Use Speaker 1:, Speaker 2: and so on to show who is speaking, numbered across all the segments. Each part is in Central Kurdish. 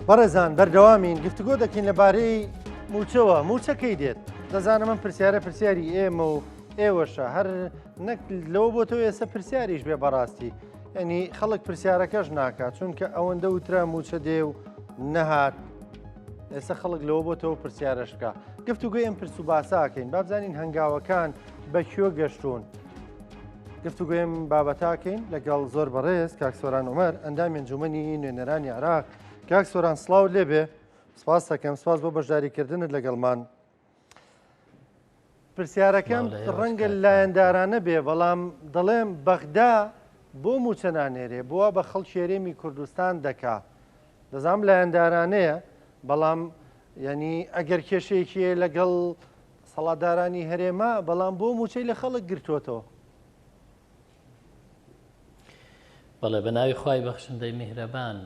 Speaker 1: بەڕێزان بەردەوامین گفتوگۆ دەکەین لەبارەی موچەوە موچەکەی دێت دەزانم من پرسیاری ئێمە و ئێوەشە هەر نەک لەوە بۆ تۆ ئێستا پرسیاریش بێ بەڕاستی ینی خەڵک پرسیارەکەش ناکات چونکە ئەوەندە وترا موچە دێ و نەهات ئێستا خەڵک لەوە بۆ تۆ پرسیارەش بکە گفتوگۆی ئەم پرس و باساکەین با بزانین هەنگاوەکان بەکوێ گەشتون گفتوگوێم بابەتاکەین لەگەڵ زۆر بەڕێز کاک سۆران عومەر ئەندامی ئەنجومەنی نوێنەرانی عێراق کاک سۆران سڵاو لێبێ سپاس دەکەم سپاس بۆ بەشداریکردنت لەگەڵمان پرسیارەکەم ڕەنگە لایەندارانە بێ بەڵام دەڵێم بەغدا بۆ موچە نانێرێ بووە بە خەڵکی هێرێمی کوردستان دەکا دەزانم لایەندارانەیە بەڵام ینی ئەگەر کێشەیەکیە لەگەڵ سەڵاتدارانی هەرێما بەڵام بۆ موچەی لە خەڵک گرتوۆتەوە
Speaker 2: بەڵێ بە ناوی خوای بەخشندەی میهرەبان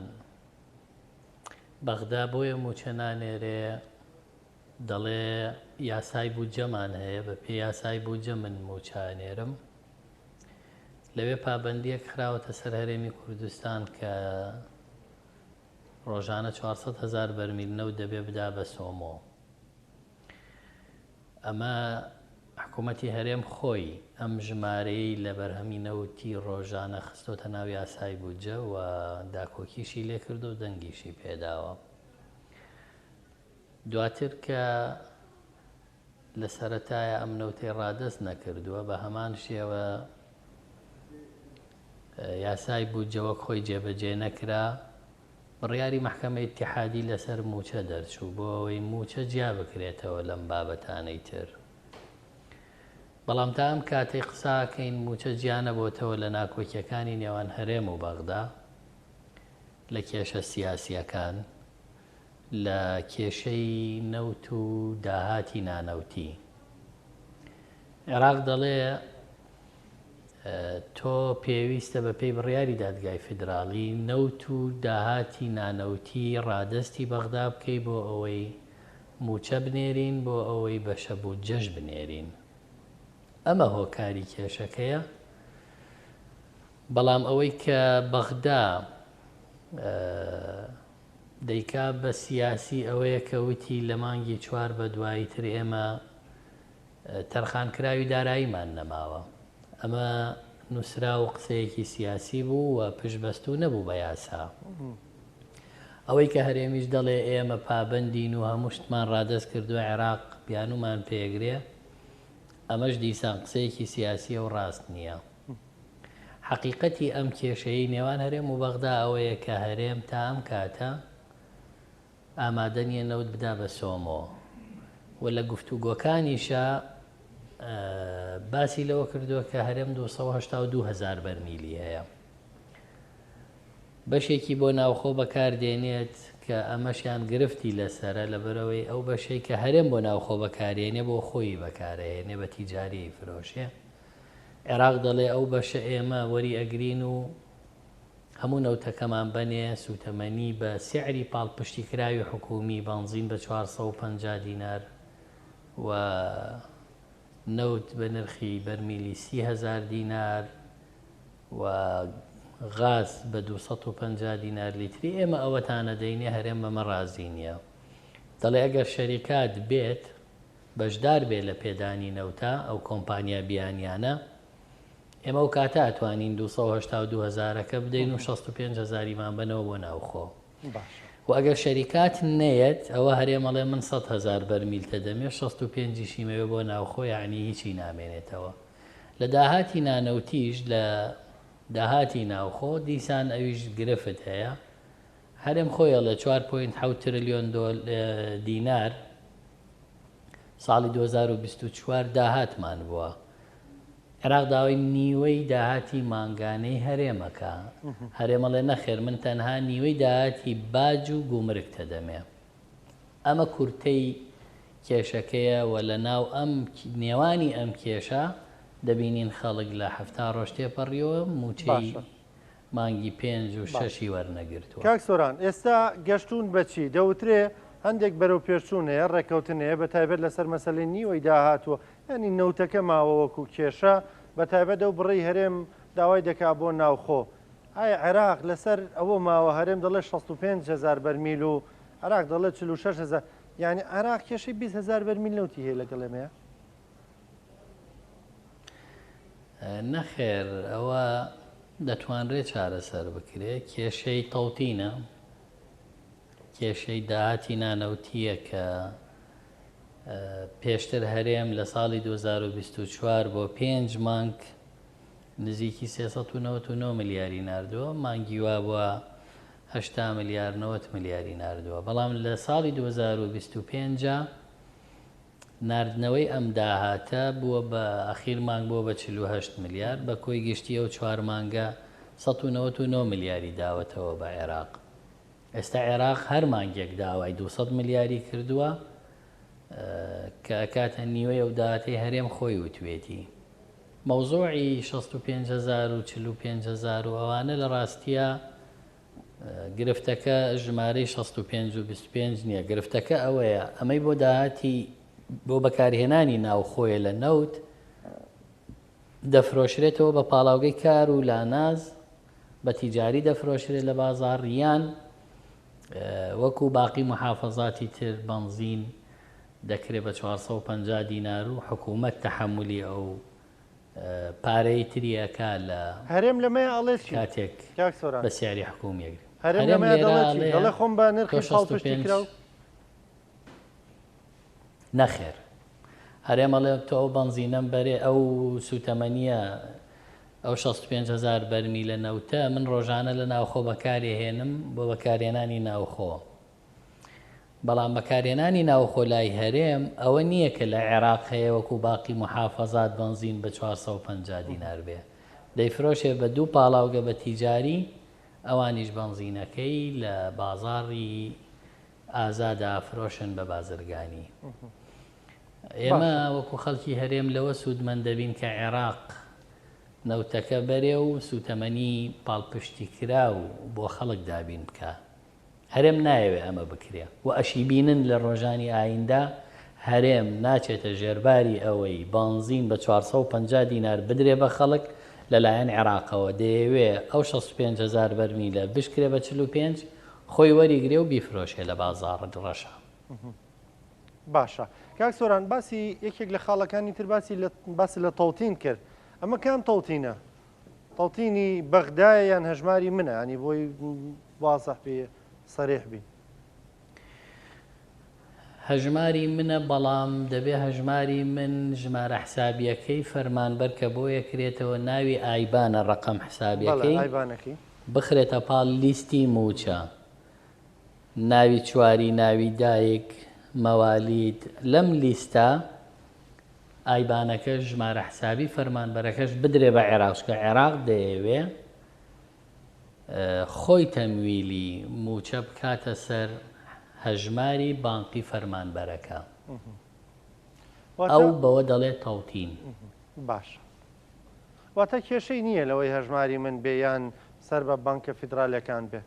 Speaker 2: بەغدا بۆیە موچە نانێرێ دەڵێ یاسای بوجەمان هەیە بە پێی یاسای بوجە من موچانێرم لەوێ پابەندیەک خراوەتە سەر هەرێمی کوردستان کە ڕۆژانە 400,000 بەرمیل نەوت دەبێ بدا بە سۆمۆ ئەمە حکوومەتی هەرێم خۆی ئەم ژمارەی لە بەرهەمی نەوتی ڕۆژانە خستۆتە ناو یاسای بوجە و داکۆکیشی لێ کردو و دەنگیشی پێداوە دواتر کە لە سەرەتایە ئەم نەوتەی ڕادەست نەکردووە بە هەمان شێوە یاسای بوجەوەک خۆی جێبەجێ نەکرا بڕیاری مەحکەمەی ئیتیحادی لەسەر موچە دەرچوو بۆ ئەوەی موچە جیا بکرێتەوە لەم بابەتانەی تر بەڵام تا ئەم کاتەی قساکەین موچە جیانە بۆتەوە لە ناکۆکیەکانی نێوان هەرێم و بەغدا لە کێشە سیاسیەکان لە کێشەی نەوت و داهاتی نانەوتی عێراق دەڵێ تۆ پێویستە بە پێی بڕیاری دادگای فیدراڵی نەوت و داهاتی نانەوتی ڕادەستی بەغدا بکەی بۆ ئەوەی موچە بنێرین بۆ ئەوەی بەشە بوجەش بنێرین ئەمە هۆکاری کێشەکەیە بەڵام ئەوەی کە بەغدا دەیکا بە سیاسی ئەوەیە کە وتی لە مانگی 4 بە دوایی تر ئێمە تەرخانکراوی داراییمان نەماوە ئەمە نووسرا و قسەیەکی سیاسی بوو و پشتبەستوو نەبوو بە یاسا ئەوەی کە هەرێمیش دەڵێ ئێمە پابەندین و هەموو شتمان ڕادەست کردووە عێراق بیانومان پێگرێ ئەمەش دیسان قسەیەکی سیاسی و ڕاست نییە حەقیقەتی ئەم کێشەی نێوان هەرێم و بەغدا ئەوەیە کە هەرێم تا ئەم کاتە ئامادە نیە نەوت بدا بە سۆمۆ و لە گفتوگۆکانیشە باسی لەوە کردووە کە هەرێم 282,000 بەرمیلی هەیە بەشێکی بۆ ناوخۆ بەکاردێنێت کە ئەمەشیان گرفتی لەسرە لەبەرەوەی ئەو بەشەی کە هەرێم بۆ ناوخۆ بەکارێنێ بۆ خۆی بەکارەهێنێ بە تیجاری فرۆشێ عێراق دەڵێ ئەو بەشە ئێمە وەری ئەگرین و هەموو نەوتەکەمان بەنێ سوتەمەنی بە سعری پاڵپشتی کراوی حکومی بنزین بە 450 دینار و نەوت بە نرخی بەرمیلی 30,000 دینار و غاز بە 250 دینار لیتری ئێمە ئەوەتانە دەینێ هەرێم بەمە ڕازی نییە دەڵێ ئەگەر شەریکات بێت بەشدار بێت لە پێدانی نەوتە ئەو کۆمپانیا بیانیانە ئێمە و کاتە ئەتوانین 282,000ەکە بدەین و 65,000مان بنەوە بۆ ناوخۆ و ئەگەر شەریکات نەیەت ئەوە هەرێمەڵێ من 100,000 بەرمیلتە دەمێ 65 مەوێ بۆ ناوخۆ یعنی هیچی نامێنێتەوە لە داهاتی نانەوتیش لە داهاتی ناوخۆ دیسان ئەویش گرفت هەیە هەرێم خۆیە لە 4.7 تریلیۆن دینار ساڵی 2024 داهاتمان بووە عێراق داوای نیوەی داهاتی مانگانەی هەرێمەکە هەرێمەڵێ نەخێر من تەنها نیوەی داهاتی باج و گومرگتە دەمێ ئەمە کورتەی کێشەکەیە و لە ناو ئەم نێوانی ئەم کێشە دەبینین خەڵک لە 7 ڕۆژ تێپەڕیەوە موچەی مانگی 5 و 6 وەرنەگرتووە
Speaker 1: کاک سۆران ئێستا گەشتون بەچی دەوترێ هەندێک بەرەو پێچوونەیە ڕێکەوتنەیە بە تایبەت لەسەر مەسەلەی نیوەی داهاتوە ینی نەوتەکە ماوە وەکو کێشە بە تایبەت ئەو بڕی هەرێم داوای دەکا بۆ ناوخۆ ئایا عێراق لەسەر ئەوە ماوە هەرێم دەڵێ 65,000 بەرمیل و عراق دەڵێ 46,000 یعنی عراق کێشەی 20,000 بەرمیل نەوتی هەیە لەگەڵ ئێمەیە؟
Speaker 2: نەخێر ئەوە دەتوانرێت چارەسەر بکرێت کێشەی تەوتینە کێشەی داهاتی نانەوتیە کە پێشتر هەرێم لە ساڵی 2024 بۆ 5 مانگ نزیکی 399 ملیاری نردووە مانگی وا بووە 80 ملیار 90 ملیاری نردووە بەڵام لە ساڵی 2025 نردنەوەی ئەم داهاتە بووە بە ئەخیر مانگ بۆ بە 48 ملیار بە کۆی گشتی ئەو 4 مانگە 199 ملیاری داوەتەوە بە عێراق. ئێستا عێراق هەر مانگێک داوای 200 ملیاری کردووە کە ئەکاتە نیوەی ئەو داهاتەی هەرێم خۆی وتوێتی. مەوزوعی 65,000 و 45,000 و ئەوانە لە ڕاستیە گرفتەکە ژمارەی 65 و 25 نییە گرفتەکە ئەوەیە ئەمەی بۆ داهاتی بۆ بەکارهێنانی ناوخۆیە لە نەوت دەفرۆشرێتەوە بە پاڵاوگەی کار و لاناز بە تیجاری دەفرۆشرێت لە بازاڕ یان وەکو باقی محافەزاتی تر بەنزین دەکرێت بە 450 دینار و حکوومەت تەحملی ئەو پارەی تریەکە لە
Speaker 1: هەرێم لەمەیە ئەڵێ
Speaker 2: کاتێک بە سیاری حکوومیەگری
Speaker 1: هەرێم لەمەیە دەڵێ خۆم بە نرخی پاڵپشتی کرا و
Speaker 2: نەخێر هەرێمەڵێ تۆ ئەو بەنزینەم بەرێ ئەو سوتەمەنیە ئەو 65,000 بەرمی لە نەوتە من ڕۆژانە لە ناوخۆ بەکاری هێنم بۆ بەکارهێنانی ناوخۆ بەڵام بەکارهێنانی ناوخۆ لای هەرێم ئەوە نییە کە لە عێراق هەیە وەکو باقی محافەزات بەنزین بە 450 دینار بێ دەیفرۆشێ بە دوو پاڵاوگە بە تیجاری ئەوانیش بەنزینەکەی لە بازاڕی ئازادە ئافرۆشن بە بازرگانی. ئێمە وەکو خەڵکی هەرێم لەوە سوودمەند دەبین کە عێراق نەوتەکە بەرێ و سوتەمەنی پاڵپشتی کرا و بۆ خەڵک دابین بکە. هەرێم نایەوێ ئەمە بکرێ و ئەشی بینن لە ڕۆژانی ئایندا هەرێم ناچێتە ژێرباری ئەوەی بانزین بە 450 دینار بدرێ بە خەڵک لەلایەن عێراقەوە دەیەوێ ئەو 65,000 بەرمیلە بشکرێ بە 45 خۆی وەریگرێ و بیفرۆشێ لە بازاڕ ڕەشە.
Speaker 1: باشە کاک سۆران باسی یەکێک لە خاڵەکانی تر باسی لە تەوتین کرد ئەمە کام تەوتینە؟ تەوتینی بەغدایە یان هەژماری منە ینی بۆی وازەح بێ سەرێح بی.
Speaker 2: هەژماری منە بەڵام دەبێ هەژماری من ژمارە حسابیەکەی فەرمانبەر کە بۆ یەکرێتەوە ناوی ئایبانە ڕقم حسابیەکەی بخرێتە پاڵ لیستی موچە ناوی چواری ناوی دایک مەوالید لەم لیستە ئایبانەکە ژمارە حسابی فەرمانبەرەکەش بدرێ بە عێراقشکە عێراق دەیەوێ خۆی تەمویلی موچە بکاتە سەر هەژماری بانقی فەرمانبەرەکە ئەو بەوە دەڵێت تەوتین.
Speaker 1: باش واتە کێشەی نییە لەوەی هەژماری من بێیان سەر بە بانکە فیدراالەکان بێ؟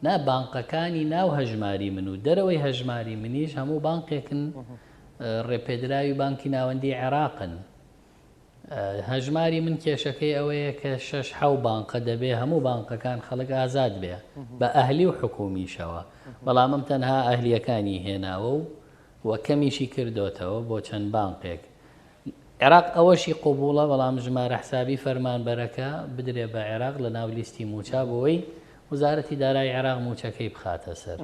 Speaker 2: نا بانقەکانی ناو هەژماری من و دەرەوەی هەژماری منیش هەموو بانقێکن ڕێپێدراوی بانکی ناوەندی عێراقن. هەژماری من کێشەکەی ئەوەیە کە 6 بانقە دەبێ هەموو بانقەکان خەڵک ئازاد بێ بە ئەهلی و حکومیشەوە بەڵام ئەم تەنها ئەهلیەکانی هێناوە و کەمیشی کردوتەوە بۆ چەند بانقێک. عێراق ئەوەشی قوبوڵە بەڵام ژمارە حسابی فەرمانبەرەکە بدرێ بە عێراق لە ناو لیستی موچە بۆی وزارەتی دارایی عێراق موچەکەی بخاتە سەر.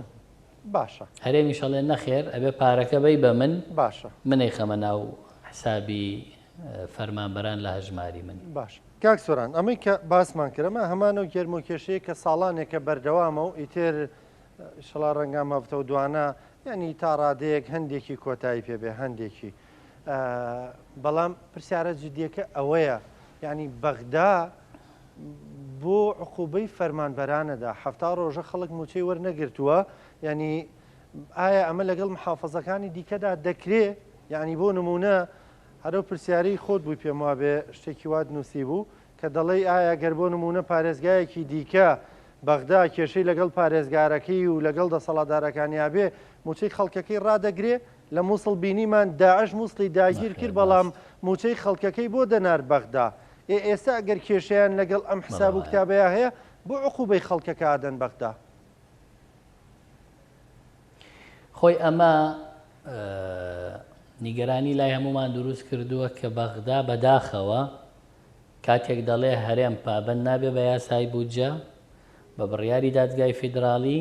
Speaker 1: باشە
Speaker 2: هەرێمی شەڵێ نەخێر ئەبێ پارەکە بەی بە من
Speaker 1: باشە
Speaker 2: منەی خەمە ناو حسابی فەرمانبەران لە هەژماری من.
Speaker 1: باش کاک سۆران ئەمەی کە باسمان کردمە هەمان و گەرم و کێشەیە کە ساڵانێکە بەردەوامە و ئیتر شڵا ڕەنگامە بتە و دوانە ینی تا ڕادەیەک هەندێکی کۆتایی پێبێ هەندێکی بەڵام پرسیارە جدیەکە ئەوەیە ینی بەغدا بۆ عقوبەی فەرمانبەرانەدا 7 ڕۆژە خەڵک موچەی وەرنەگرتووە ینی ئایا ئەمە لەگەڵ محافەزەکانی دیکەدا دەکرێ ینی بۆ نمونە هەرو پرسیاری خۆت بووی پێم وا بێ شتێکی وات نووسی بوو کە دەڵێ ئایا گەر بۆ نمونە پارێزگایەکی دیکە بەغدا کێشەی لەگەڵ پارێزگارەکەی و لەگەڵ دەسەڵاتدارەکانیا بێ موچەی خەڵکەکەی ڕدەگرێ لە مووسڵ بینیمان داعش مووسڵی داگیر کرد بەڵام موچەی خەڵکەکەی بۆ دەنار بەغدا ئێستا ئەگەر کێشیان لەگەڵ ئەم حساب و کتابەیە هەیە بۆ عقوبەی خەڵکەکە ئادەن بەغدا.
Speaker 2: خۆی ئەمە نیگەرانی لای هەمومان دروست کردووە کە بەغدا بەداخەوە کاتێک دەڵێ هەرێم پابەند نابێ بە یاسای بودجە بە بڕیاری دادگای فیدراڵی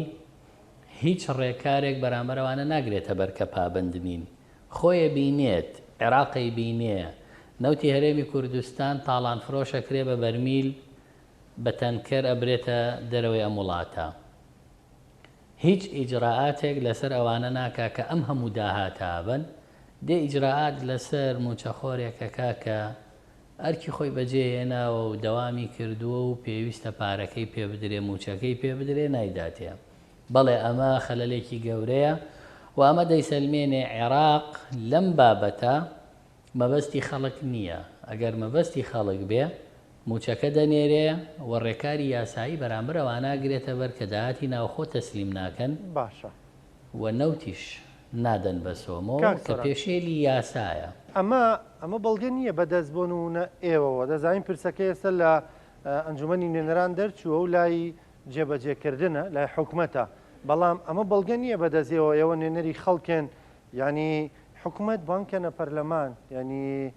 Speaker 2: هیچ ڕێکارێک بەرامبەرەوانە ناگرێتە بەر کە پابەند نین. خۆیە بینێت عێراقی بینێ نەوتی هەرێمی کوردستان تاڵان فرۆشەکرێ بە بەرمیل بە تەنکەر ئەبرێتە دەرەوەی ئەم وڵاتە. هیچ ئیجراعاتێک لەسەر ئەوانە ناکا کە ئەم هەموو داهاتابن دێ ئیجراعات لەسەر موچەخۆرێکە کاکە ئەرکی خۆی بەجێهێناوە و دەوامی کردووە و پێویستە پارەکەی پێ بدرێ موچەکەی پێ بدرێ نایداتێ. بەڵێ ئەمە خەلەلێکی گەورەیە و ئەمە دەیسەلمێنێ عێراق لەم بابەتە مەبەستی خەڵک نییە. ئەگەر مەبەستی خەڵک بێ موچەکە دەنێرێ و ڕێکاری یاسایی بەرامبەر ئەواناگرێتە بەر کە داهاتی ناوخۆ تەسلیم ناکەن
Speaker 1: باشە
Speaker 2: و نەوتیش نادەن بە سۆمۆ کە پێشێلی یاسایە.
Speaker 1: ئەمە بەڵگە نییە بەدەستبوون و ئێوەوە دەزانین پرسەکە ئێستا لە ئەنجومەنی نوێنەران دەرچووە و لای جێبەجێکردنە لای حکوومەتە، بەڵام ئەمە بەڵگە نییە بەدەستیەوە ئێوە نوێنەری خەڵکن ینی حکوومەت بانکەنە پەرلەمان ینی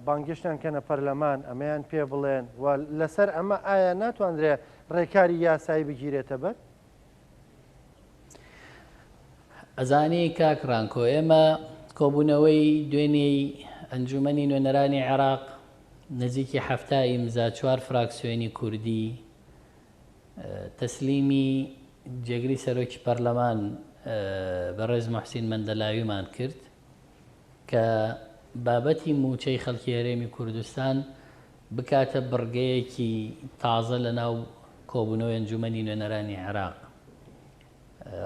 Speaker 1: بانگشتیان کەنە پەرلەمان ئەمەیان پێ بڵێن و لەسەر ئەمە ئایا ناتوانرێ ڕێکاری یاسایی بگیرێتە بەر؟
Speaker 2: ئەزانی کاکڕانکۆ ئێمە کۆبوونەوەی دوێنێی ئەنجومەنی نوێنەرانی عێراق نزیکی هەفتە ئیمزا 4 فراکسیۆنی کوردی تەسلیمی جێگری سەرۆکی پەرلەمان بەڕێز موحسین مەندەلاویمان کرد کە بابەتی موچەی خەڵکی هەرێمی کوردستان بکاتە بڕگەیەکی تازە لە ناو کۆبوونەوەی ئەنجومەنی نوێنەرانی عێراق.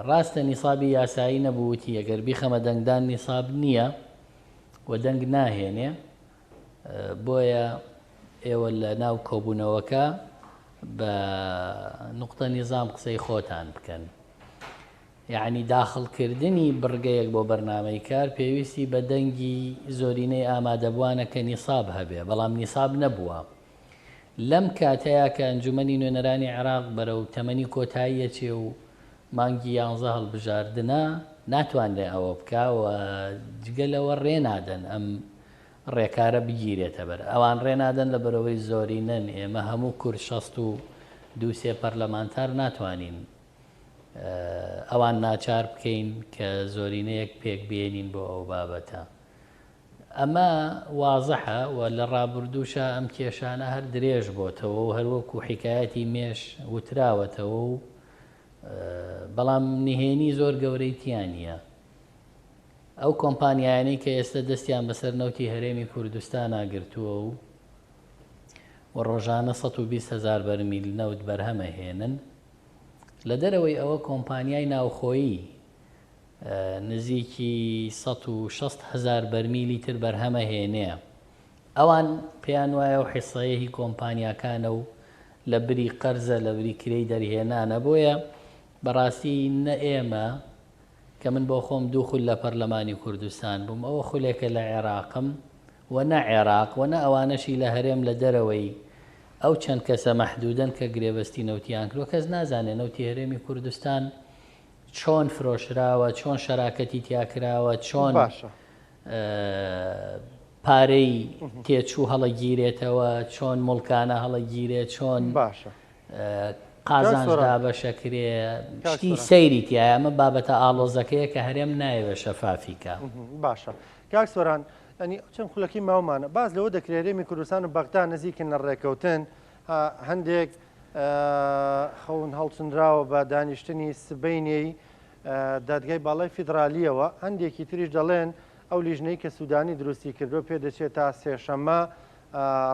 Speaker 2: ڕاستە نیسابی یاسایی نەبووتی ئەگەر بیخەمە دەنگدان نیساب نییە و دەنگ ناهێنێ، بۆیە ئێوە لە ناو کۆبوونەوەکە بە نوقتە نیزام قسەی خۆتان بکەن. یعنی داخڵکردنی بڕگەیەک بۆ بەرنامەی کار پێویستی بە دەنگی زۆرینەی ئامادەبووانە کە نیساب هەبێ، بەڵام نیساب نەبووە. لەم کاتەیە کە ئەنجومەنی نوێنەرانی عێراق بەرەو تەمەنی کۆتاییەچێ و مانگی 11 هەڵبژاردنە ناتوانرێ ئەوە بکە و جگەلەوە ڕێنادەن ئەم ڕێکارە بگیرێتە بەر. ئەوان ڕێنادەن لە بەرەوەی زۆرینەن. ئێمە هەموو کورد 62 پەرلەمانتار ناتوانین ئەوان ناچار بکەین کە زۆرینەیەک پێک بێنین بۆ ئەو بابەتە. ئەمە وازەحە و لە ڕابردووشە ئەم کێشانە هەر درێژ بۆتەوە و هەروەکو حیکایەتی مێش وتراوەتەوە و بەڵام نهێنی زۆر گەورەی تیانە. ئەو کۆمپانیایانەی کە ئێستا دەستیان بەسەر نەوتی هەرێمی کوردستان ئاگرتووە و ڕۆژانە 120,000 بەرمیل نەوت بەرهەمەهێنن، لە دەرەوەی ئەوە کۆمپانیای ناوخۆیی نزیکی 160,000 بەرمیلی تر بەرهەمەهێنێ. ئەوان پێیان وایە و حیسەیەهی کۆمپانیاکانە و لە بری قەرزە لە بری کرێی دەرهێنانە. بۆیە بەڕاستی نە ئێمە کە من بۆ خۆم 2 خول لە پەرلەمانی کوردستان بووم، ئەوە خولێکە لە عێراقم و نە عێراق و نە ئەوانەشی لە هەرێم لە دەرەوەی ئەو چەند کەسە مەحدودن کە گرێبەستی نەوتیان کردوە. کەس نازانێت نەوتی هەرێمی کوردستان چۆن فرۆشراوە، چۆن شەراکەتی تیاکراوە، چۆن پارەی تێچوو هەڵەگیرێتەوە، چۆن مڵکانە هەڵەگیرێت، چۆن قازانجدا بەشەکرێ، شتی سەیری تایە. ئەمە بابەتە ئاڵۆزەکەیە کە هەرێم نایەوێ شەفافیکە.
Speaker 1: باشە کاک سۆران، ئەنی چەند خولەکی ماومانە باز لەوە دەکرێت هەرێمی کوردستان و بەغدا نزیکن لە ڕێکەوتن. هەندێک خەون هەڵچندراوە بە دانیشتنی سبەینەی دادگای باڵای فیدرالیەوە، هەندێکی تریش دەڵێن ئەو لیژنەی کە سوودانی دروستی کردو پێ دەچێت تا سێشەممە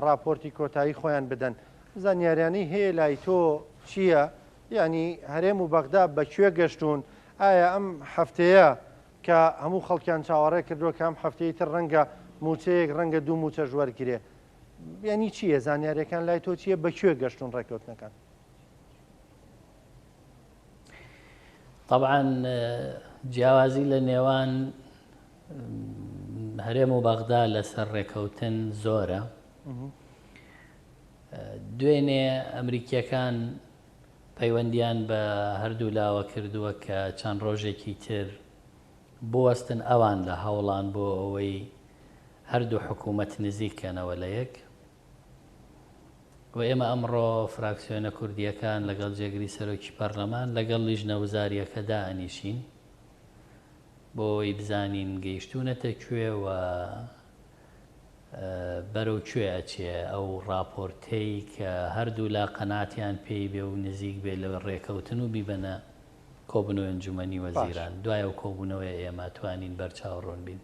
Speaker 1: راپۆرتی کۆتایی خۆیان بدەن. زانیاریانەی هەیە لای تۆ چییە؟ ینی هەرێم و بەغدا بەکوێ گەشتون؟ ئایا ئەم هەفتەیە کە هەموو خەڵکیان چاوەڕێ کردووە کە ئەم هەفتەی تر ڕەنگە موچەیەک ڕەنگە 2 موچە ژوەرگرێ؟ ینی چییە؟ زانیاریەکان لای تۆ چییە؟ بەکوێ گەشتون ڕێکەوتنەکان؟
Speaker 2: طبعاً جیاوازی لە نێوان هەرێم و بەغدا لەسەر ڕێکەوتن زۆرە. دوێنێ ئەمریکیەکان پەیوەندیان بە هەردوو لاوە کردووە کە چەند ڕۆژێکی تر بوەستن ئەوان لە هەوڵان بۆ ئەوەی هەردوو حکوومەت نزیککەنەوە لە یەک و ئێمە ئەمڕۆ فراکسیۆنە کوردیەکان لەگەڵ جێگری سەرۆکی پەرلەمان لەگەڵ لیژنە وزاریەکەدا ئەنیشین بۆی بزانین گەیشتوونەتە کوێ و بەرەو کوێ ئەچێ ئەو ڕاپۆرتەی کە هەردوو لا قەناتیان پێی بێ و نزیک بێ لە ڕێکەوتن و بیبەنە کۆبنەوەی ئەنجومەنی وەزیران دوایە و کۆبوونەوەی ئێمە توانین بەرچاوڕۆن بین.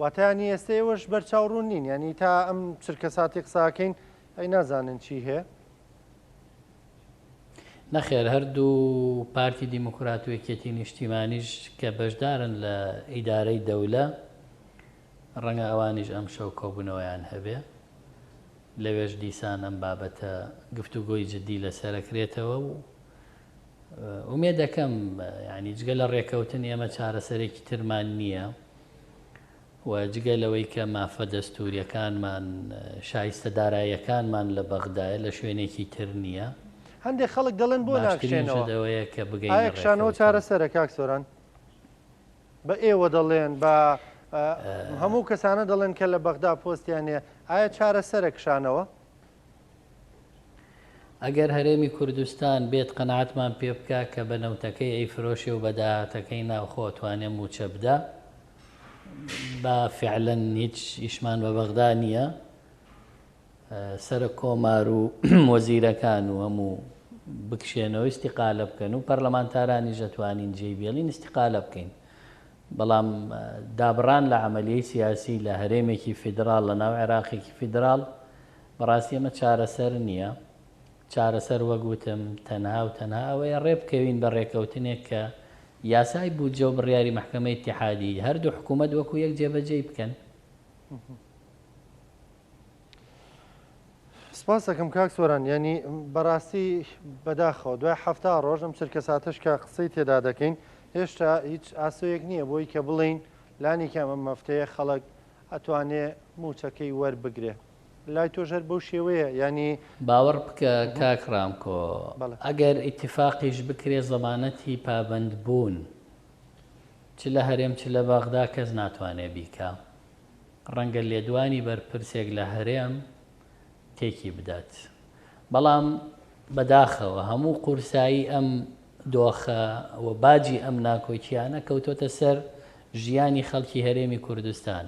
Speaker 1: واتانی ئێستا ئێوەش بەرچاوڕوون نین ینی تا ئەم چرکە ساتی قساکەین ئەی نازانن چی هەیە؟
Speaker 2: نەخێر هەردوو پارتی دیموکرات و یەکێتی نیشتیمانیش کە بەشدارن لە ئیدارەی دەولە ڕەنگە ئەوانیش ئەم شەو کۆبوونەوەیان هەبێ لەوێش دیسان ئەم بابەتە گفتوگۆی جدی لەسەرەکرێتەوە و ئومێ دەکەم ینی جگە لە ڕێکەوتن ئێمە چارەسەرێکی ترمان نییە و جگە لەوەی کە مافە دەستوریەکانمان شایستە داراییەکانمان لە بەغدایە لە شوێنێکی تر نییە.
Speaker 1: هەندێک خەڵک دەڵێن بۆ
Speaker 2: ناکشێنەوەیە کە بگەین
Speaker 1: ئاەکشانەوە چارەسەرە کاک سۆران بە ئێوە دەڵێن بە هەموو کەسانە دەڵێن کە لە بەغدا پۆستیانێ ئایا چارەسەرە کشانەوە؟
Speaker 2: ئەگەر هەرێمی کوردستان بێت قەناعەتمان پێ بکە کە بە نەوتەکەی ئەی فرۆشی و بەداهاتەکەی ناوخۆ توانێ موچە بدە بە فعلەن هیچ ئیشمان بە بەغدا نییە سەر کۆمار و وەزیرەکان و هەموو بکشێنەوە ئیستیقالە بکەن و پەرلەمانتارانی ژەتوانین جێی بێڵین ئیستیقالە بکەین بەڵام دابڕان لە عملیەی سیاسی لە هەرێمێکی فیدراڵ لە ناو عێراقێکی فیدراڵ بەڕاستی ئەمە چارەسەر نییە. چارەسەر وەگوتم تەنها و تەنها ئەوەیە ڕێ بکەوین بە ڕێکەوتنێک کە یاسای بودجە و بڕیاری محکەمەی ئیتیحادی هەردوو حکوومەت وەکو یەک جێبەجێی بکەن.
Speaker 1: سپاس دەکەم کاک سۆران ینی بەڕاستی بەداخەوە دوای هەفتا ڕۆژ ئەم چرکە ساتش کە قسەی تێدا دەکەین هێشتا هیچ ئاسۆیەک نییە بۆی کە بڵین لانی کەم ئەم مەفتەیە خەڵک ئەتوانێ موچەکەی وەربگرێ لای تۆژەر بەو شێوەیە ینی
Speaker 2: باوەڕ بکە کاکڕامکۆ ئەگەر ئیتیفاقیش بکرێ زەمانەتی پابند بوون چ لە هەرێم چ لە بەغدا کەس ناتوانێ بیکە ڕەنگە لێدوانی بەرپرسێک لە هەرێم تێکی بدات بەڵام بەداخەوە هەموو قورسایی ئەم دۆخە و باجی ئەم ناکۆکیانە کەوتۆتە سەر ژیانی خەڵکی هەرێمی کوردستان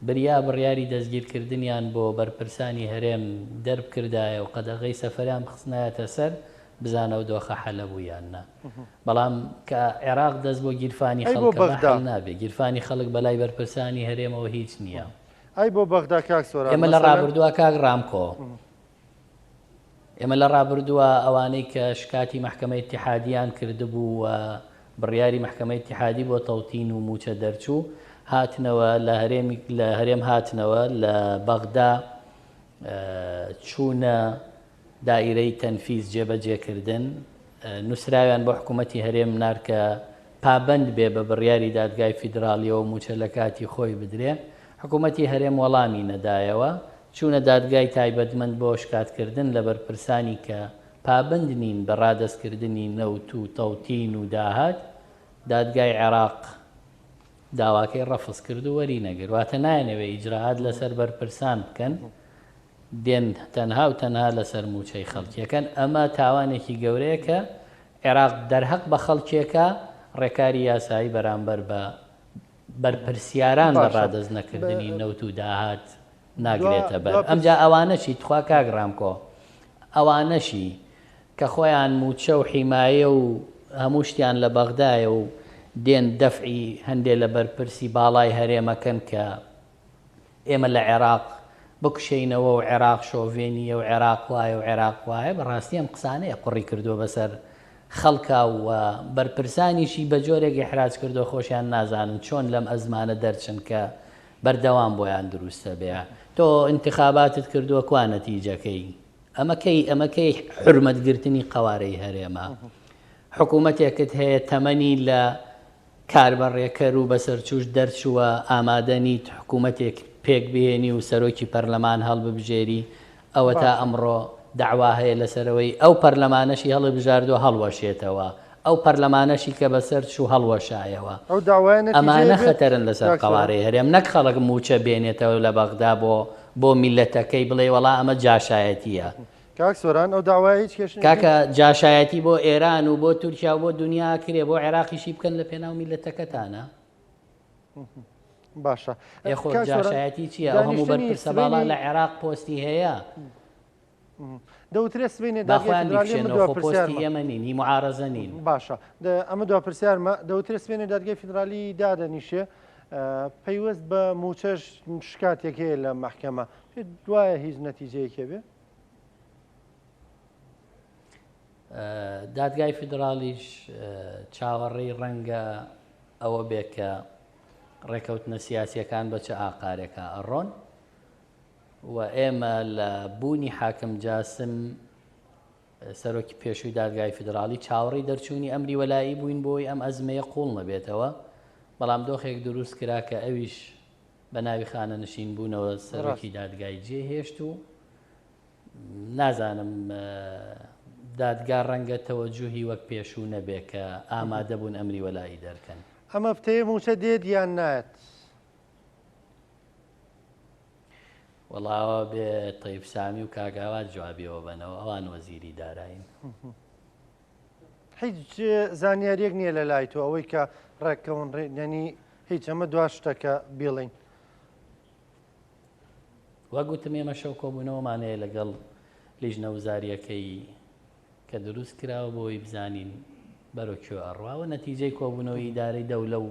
Speaker 2: بریا بڕیاری دەستگیرکردنیان بۆ بەرپرسانی هەرێم دەربکردایە و قەدەغەی سەفەریان بخستنایەتە سەر بزانە و دۆخە حەلە بوویاننا بەڵام کە عێراق دەست بۆ گیرفانی خەڵک نابێت گیرفانی خەڵک بەلای بەرپرسانی هەرێمەوە هیچ نییە.
Speaker 1: ئەی بۆ بەغدا کاک سۆران
Speaker 2: ئێمە لە ڕابردووە کاک ڕامکۆ ئێمە لە ڕابردووە ئەوانەی کە شکاتی محکەمەی ئیتیحادیان کردبوو و بڕیاری محکەمەی ئیتیحادی بۆ تەوتین و موچە دەرچوو هاتنەوە لە هەرێم هاتنەوە لە بەغدا چوونە دائیرەی تەنفیز جێبەجێکردن نووسراویان بۆ حکوومەتی هەرێم نارکە پابند بێ بە بڕیاری دادگای فیدراالیەوە موچە لە کاتی خۆی بدرێ حکوومەتی هەرێم وەڵامی نەدایەوە چوونە دادگای تایبەتمەند بۆ شکاتکردن لە بەرپرسانی کە پابند نین بە ڕادەستکردنی نەوت و تەوتین و داهات دادگای عێراق داواکەی ڕەفز کرد و وەری نەگر واتە نایەنەوێ ئیجراعات لەسەر بەرپرسان بکەن دێن تەنها و تەنها لەسەر موچەی خەڵکیەکەن ئەمە تاوانێکی گەورەیە کە عێراق دەرهەق بە خەڵکیەکە ڕێکاری یاسایی بەرامبەر بە بەرپرسیاران لە ڕادەست نەکردنی نەوت و داهات ناگرێتە بەر ئەمجا ئەوانەشی تخوا کاگرامکۆ ئەوانەشی کە خۆیان موچە و حیمایە و هەموو شتیان لە بەغدایە و دێن دەفعی هەندێک لە بەرپرسی باڵای هەرێمەکەن کە ئێمە لە عێراق بکشینەوە و عێراق شۆڤێنیە و عێراق وایە و عێراق وایە بەڕاستی ئەم قسانەیە قوڕی کردووە بەسەر خەڵکا و بەرپرسانیشی بە جۆرێکی حراج کردو خۆشیان نازانن چۆن لەم ئەزمانە دەرچن کە بەردەوام بۆیان دروستە بێ تۆ انتخاباتت کردووە کوا نەتیجەکەی ئەمەکەی حرمەتگرتنی قەوارەی هەرێمە حکوومەتێکت هەیە تەمەنی لە کاربەڕێکەر و بەسەرچوش دەرچووە ئامادەنیت حکوومەتێک پێک بهێنی و سەرۆکی پەرلەمان هەڵببژێری ئەوە تا ئەمڕۆ داوا هەیە لەسەرەوەی ئەو پەرلەمانەشی هەڵبژاردووە هەڵوەشێتەوە ئەو پەرلەمانەشی کە بەسەر چوو هەڵوەشایەوە ئەمانە خەتەرن لەسەر قەوارەی هەرێم نەک خەڵک موچە بێنێتەوە لە بەغدا بۆ میلەتەکەی بڵێ وەڵا ئەمە جاشایەتیە.
Speaker 1: کاک سۆران ئەو داوای هیچ کێش
Speaker 2: کاکە جاشایەتی بۆ ئێران و بۆ تورکیا و بۆ دنیا کرێ بۆ عێراقیشی بکەن لە پێناو میلەتەکەتانە.
Speaker 1: باشە
Speaker 2: خۆ جاشایەتی چییە؟ ئەو هەموو بەرپرسە باڵا لە عێراق پۆستی هەیە
Speaker 1: دەوترێت سوێنێ
Speaker 2: باخوان بکشێنەوە پۆستی ئێمە نین هی معارەزە نین.
Speaker 1: باشە ئەمە دو پرسیارمە دەوترێت سوێنێ دادگای فیدرالی دادەنیشێ پەیوەست بە موچەش شکاتێک هەیە لە مەحکەمە دوایە هیچ نەتیجەیەکێ بێ؟
Speaker 2: دادگای فیدرالیش چاوەڕێی ڕەنگە ئەوە بێ کە ڕێکەوتنە سیاسیەکان بە چه ئاقارێکە ئەڕۆن و ئێمە لە بوونی حاکم جاسم سەرۆکی پێشووی دادگای فیدرالی چاوەڕێی دەرچوونی ئەمری وەلایی بووین بۆی ئەم ئەزمەیە قوڵ نەبێتەوە بەڵام دۆخێک دروست کرا کە ئەویش بە ناوی خانە نشین بوونەوە سەرۆکی دادگای جێهێشت و نازانم دادگا ڕەنگە تەوەجوهی وەک پێشوو نەبێ کە ئامادە بوون ئەمری وەلایی دەرکەن.
Speaker 1: ئەمە فتەیە موچە دێت یان نایەت؟
Speaker 2: وەڵاوە بێ تەیب سامی و کاگاوات جوابیەوە بنەوە ئەوان وەزیری دارایی.
Speaker 1: هیچ زانیاریەک نییە لە لای تۆ ئەوەی کە ڕێککەون ڕێنی هیچ ئەمە دوا شتەکە بڵین.
Speaker 2: وەگوتم ئێمە شەو کۆبوونەوەمانەیە لەگەڵ لیژنە وزاریەکەی کە دروست کراوە بۆی بزانین بەرەوکوێ ئەڕواوە نەتیجەی کۆبوونەوەی ئیدارەی دەولە و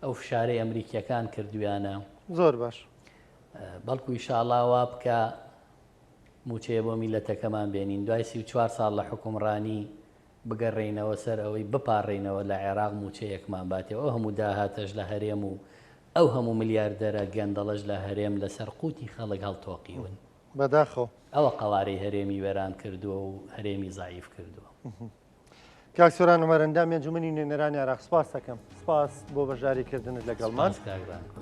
Speaker 2: ئەو فشارەی ئەمریکیەکان کردویانە.
Speaker 1: زۆر باش.
Speaker 2: بەڵکو ئیشاڵڵا وا بکە موچەیە بۆ میلەتەکەمان بێنین دوای 34 ساڵ لە حکومڕانی بگەڕێینەوە سەر ئەوەی بپارڕێنەوە لە عێراق موچەیەکمان باتێەوە ئەو هەموو داهاتەش لە هەرێم و ئەو هەموو ملیاردەرە گەندەڵەش لە هەرێم لەسەر قوتی خەڵک هەڵتۆقیون
Speaker 1: بەداخەوە
Speaker 2: ئەوە قەوارەی هەرێمی وێران کردووە و هەرێمی زایف کردووە.
Speaker 1: کاک سۆران وەرەندام ئەنجومەنی نوێنەرانی عێراق سپاس دەکەم سپاس بۆ بەشداریکردنت لەگەڵمان.